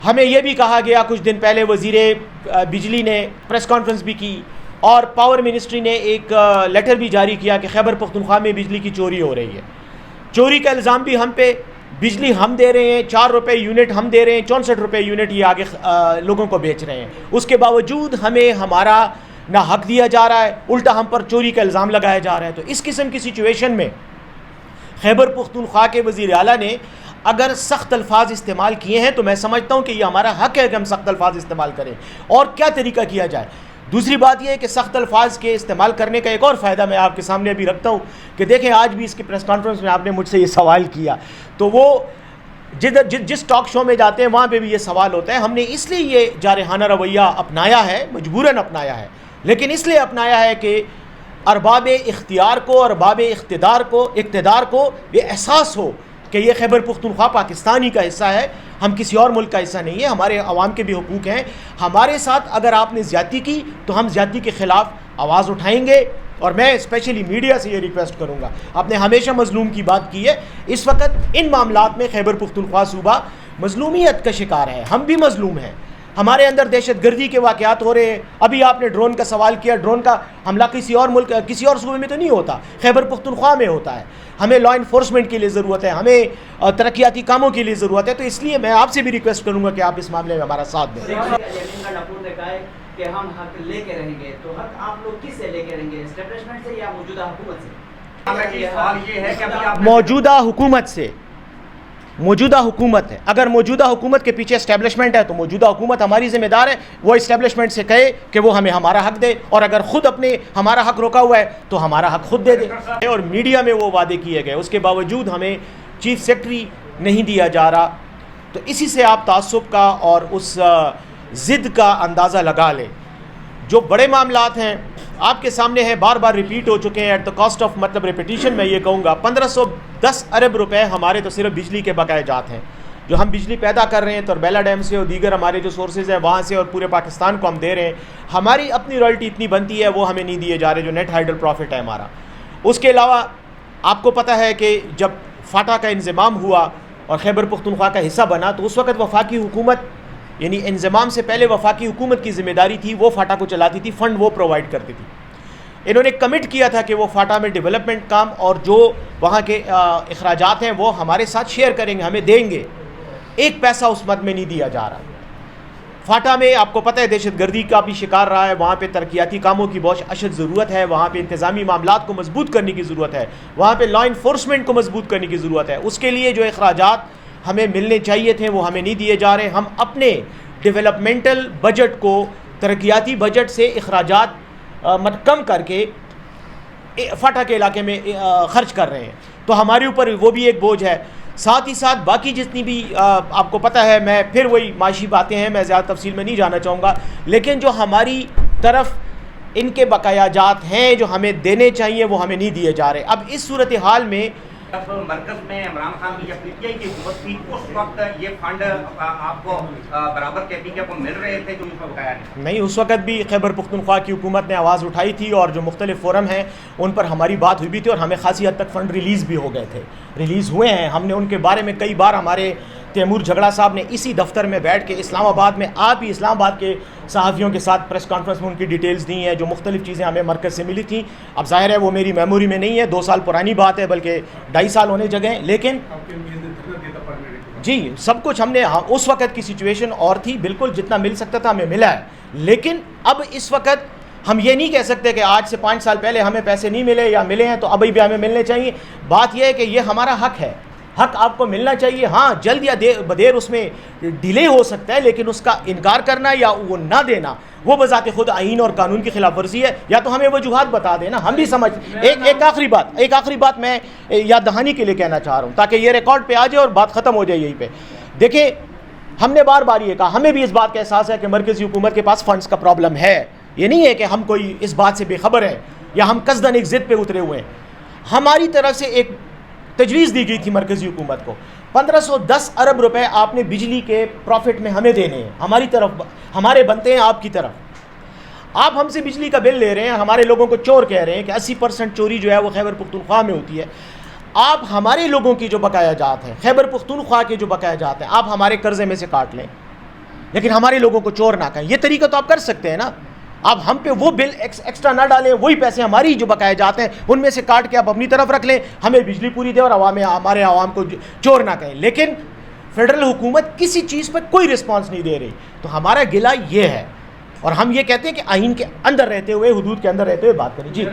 ہمیں یہ بھی کہا گیا کچھ دن پہلے وزیر بجلی نے پریس کانفرنس بھی کی اور پاور منسٹری نے ایک لیٹر بھی جاری کیا کہ خیبر پختونخوا میں بجلی کی چوری ہو رہی ہے. چوری کا الزام بھی ہم پہ. بجلی ہم دے رہے ہیں, 4 روپے یونٹ ہم دے رہے ہیں, 64 روپے یونٹ یہ آگے لوگوں کو بیچ رہے ہیں. اس کے باوجود ہمیں ہمارا نہ حق دیا جا رہا ہے, الٹا ہم پر چوری کا الزام لگایا جا رہا ہے. تو اس قسم کی سچویشن میں خیبر پختونخوا کے وزیر اعلیٰ نے اگر سخت الفاظ استعمال کیے ہیں تو میں سمجھتا ہوں کہ یہ ہمارا حق ہے کہ ہم سخت الفاظ استعمال کریں. اور کیا طریقہ کیا جائے. دوسری بات یہ ہے کہ سخت الفاظ کے استعمال کرنے کا ایک اور فائدہ میں آپ کے سامنے ابھی رکھتا ہوں کہ دیکھیں آج بھی اس کی پریس کانفرنس میں آپ نے مجھ سے یہ سوال کیا, تو وہ جس ٹاک شو میں جاتے ہیں وہاں پہ بھی یہ سوال ہوتا ہے. ہم نے اس لیے یہ جارحانہ رویہ اپنایا ہے, مجبوراً اپنایا ہے, لیکن اس لیے اپنایا ہے کہ ارباب اختیار کو, ارباب اقتدار کو یہ احساس ہو کہ یہ خیبر پختونخوا پاکستانی کا حصہ ہے, ہم کسی اور ملک کا حصہ نہیں ہے. ہمارے عوام کے بھی حقوق ہیں. ہمارے ساتھ اگر آپ نے زیادتی کی تو ہم زیادتی کے خلاف آواز اٹھائیں گے. اور میں اسپیشلی میڈیا سے یہ ریکویسٹ کروں گا, آپ نے ہمیشہ مظلوم کی بات کی ہے, اس وقت ان معاملات میں خیبر پختونخوا صوبہ مظلومیت کا شکار ہے. ہم بھی مظلوم ہیں. ہمارے اندر دہشت گردی کے واقعات ہو رہے ہیں. ابھی آپ نے ڈرون کا سوال کیا, ڈرون کا حملہ کسی اور ملک, کسی اور صوبے میں تو نہیں ہوتا, خیبر پختونخوا میں ہوتا ہے. ہمیں لا انفورسمنٹ کے لیے ضرورت ہے, ہمیں ترقیاتی کاموں کے لیے ضرورت ہے. تو اس لیے میں آپ سے بھی ریکویسٹ کروں گا کہ آپ اس معاملے میں ہمارا ساتھ دیں. کہ ہم حق لے کے رہیں گے, تو حق آپ لوگ کس سے لے کے رہیں گے, اسٹیبلشمنٹ سے یا موجودہ حکومت سے؟ سوال یہ ہے کہ موجودہ حکومت سے. موجودہ حکومت ہے. اگر موجودہ حکومت کے پیچھے اسٹیبلشمنٹ ہے تو موجودہ حکومت ہماری ذمہ دار ہے, وہ اسٹیبلشمنٹ سے کہے کہ وہ ہمیں ہمارا حق دے, اور اگر خود اپنے ہمارا حق روکا ہوا ہے تو ہمارا حق خود دے دے. اور میڈیا میں وہ وعدے کیے گئے, اس کے باوجود ہمیں چیف سیکرٹری نہیں دیا جا رہا. تو اسی سے آپ تعصب کا اور اس ضد کا اندازہ لگا لیں. جو بڑے معاملات ہیں آپ کے سامنے ہیں, بار بار ریپیٹ ہو چکے ہیں. ایٹ دا کاسٹ آف مطلب ریپیٹیشن میں یہ کہوں گا, 1510 ارب روپے ہمارے تو صرف بجلی کے بقایا جات ہیں جو ہم بجلی پیدا کر رہے ہیں تربیلا ڈیم سے اور دیگر ہمارے جو سورسز ہیں وہاں سے, اور پورے پاکستان کو ہم دے رہے ہیں. ہماری اپنی رائلٹی اتنی بنتی ہے وہ ہمیں نہیں دیے جا رہے, جو نیٹ ہائیڈل پروفٹ ہے ہمارا. اس کے علاوہ آپ کو پتہ ہے کہ جب فاٹا کا انضمام ہوا اور خیبر پختونخوا کا حصہ بنا تو اس وقت وفاقی حکومت, یعنی انضمام سے پہلے وفاقی حکومت کی ذمہ داری تھی, وہ فاٹا کو چلاتی تھی, فنڈ وہ پرووائڈ کرتی تھی. انہوں نے کمٹ کیا تھا کہ وہ فاٹا میں ڈیولپمنٹ کام اور جو وہاں کے اخراجات ہیں وہ ہمارے ساتھ شیئر کریں گے, ہمیں دیں گے. ایک پیسہ اس مد میں نہیں دیا جا رہا. فاٹا میں آپ کو پتہ ہے دہشت گردی کا بھی شکار رہا ہے, وہاں پہ ترقیاتی کاموں کی بہت اشد ضرورت ہے, وہاں پہ انتظامی معاملات کو مضبوط کرنے کی ضرورت ہے, وہاں پہ لا انفورسمنٹ کو مضبوط کرنے کی ضرورت ہے. اس کے لیے جو اخراجات ہمیں ملنے چاہیے تھے وہ ہمیں نہیں دیے جا رہے. ہم اپنے ڈیولپمنٹل بجٹ کو ترقیاتی بجٹ سے اخراجات کم کر کے فاٹا کے علاقے میں خرچ کر رہے ہیں, تو ہمارے اوپر وہ بھی ایک بوجھ ہے. ساتھ ہی ساتھ باقی جتنی بھی آپ کو پتہ ہے, میں پھر وہی معاشی باتیں ہیں, میں زیادہ تفصیل میں نہیں جانا چاہوں گا, لیکن جو ہماری طرف ان کے بقایا جات ہیں جو ہمیں دینے چاہیے وہ ہمیں نہیں دیے جا رہے. اب اس صورتحال میں جب مرکز میں عمران خان کی جب پی ٹی آئی کی حکومت تھی اس وقت یہ فنڈ آپ کو برابر کے پی کے کو مل رہے تھے جو اس میں بتایا نہیں. اس وقت بھی خیبر پختونخوا کی حکومت نے آواز اٹھائی تھی اور جو مختلف فورم ہیں ان پر ہماری بات ہوئی بھی تھی, اور ہمیں خاصی حد تک فنڈ ریلیز بھی ہو گئے تھے, ریلیز ہوئے ہیں. ہم نے ان کے بارے میں کئی بار, ہمارے تیمور جھگڑا صاحب نے اسی دفتر میں بیٹھ کے اسلام آباد میں, آپ ہی اسلام آباد کے صحافیوں کے ساتھ پریس کانفرنس میں ان کی ڈیٹیلز دی ہیں, جو مختلف چیزیں ہمیں مرکز سے ملی تھیں. اب ظاہر ہے وہ میری میموری میں نہیں ہے, 2 سال پرانی بات ہے, بلکہ 2.5 سال ہونے جگہ, لیکن جی سب کچھ ہم نے, اس وقت کی سچویشن اور تھی, بالکل جتنا مل سکتا تھا ہمیں ملا ہے. لیکن اب اس وقت ہم یہ نہیں کہہ سکتے کہ آج سے 5 سال پہلے ہمیں پیسے نہیں ملے یا ملے ہیں تو ابھی بھی ہمیں ملنے چاہیے. بات یہ ہے کہ یہ ہمارا حق ہے, حق آپ کو ملنا چاہیے. ہاں جلد یا بدیر اس میں ڈیلے ہو سکتا ہے, لیکن اس کا انکار کرنا یا وہ نہ دینا وہ بذات خود آئین اور قانون کی خلاف ورزی ہے. یا تو ہمیں وجوہات بتا دینا, ہم بھی سمجھ. ایک آخری بات میں یاد دہانی کے لیے کہنا چاہ رہا ہوں تاکہ یہ ریکارڈ پہ آ جائے اور بات ختم ہو جائے یہیں پہ. دیکھیں ہم نے بار بار یہ کہا, ہمیں بھی اس بات کا احساس ہے کہ مرکزی حکومت کے پاس فنڈز کا پرابلم ہے. یہ نہیں ہے کہ ہم کوئی اس بات سے بے خبر ہیں یا ہم قصداً ایک ضد پہ اترے ہوئے ہیں. ہماری طرف سے ایک تجویز دی گئی تھی مرکزی حکومت کو, 1510 ارب روپے آپ نے بجلی کے پروفٹ میں ہمیں دینے ہیں, ہماری طرف, ہمارے بنتے ہیں آپ کی طرف. آپ ہم سے بجلی کا بل لے رہے ہیں, ہمارے لوگوں کو چور کہہ رہے ہیں کہ 80% چوری جو ہے وہ خیبر پختونخوا میں ہوتی ہے. آپ ہمارے لوگوں کی جو بقایا جات ہیں, خیبر پختونخوا کے جو بقایا جات ہیں, آپ ہمارے قرضے میں سے کاٹ لیں. لیکن ہمارے لوگوں کو چور نہ کہیں. یہ طریقہ تو آپ کر سکتے ہیں نا. آپ ہم پہ وہ بل ایکسٹرا نہ ڈالیں, وہی پیسے ہماری جو بقائے جاتے ہیں ان میں سے کاٹ کے آپ اپنی طرف رکھ لیں, ہمیں بجلی پوری دیں اور ہمارے عوام کو چور نہ کہیں. لیکن فیڈرل حکومت کسی چیز پہ کوئی رسپانس نہیں دے رہی. تو ہمارا گلہ یہ ہے, اور ہم یہ کہتے ہیں کہ آئین کے اندر رہتے ہوئے, حدود کے اندر رہتے ہوئے بات کریں. جی.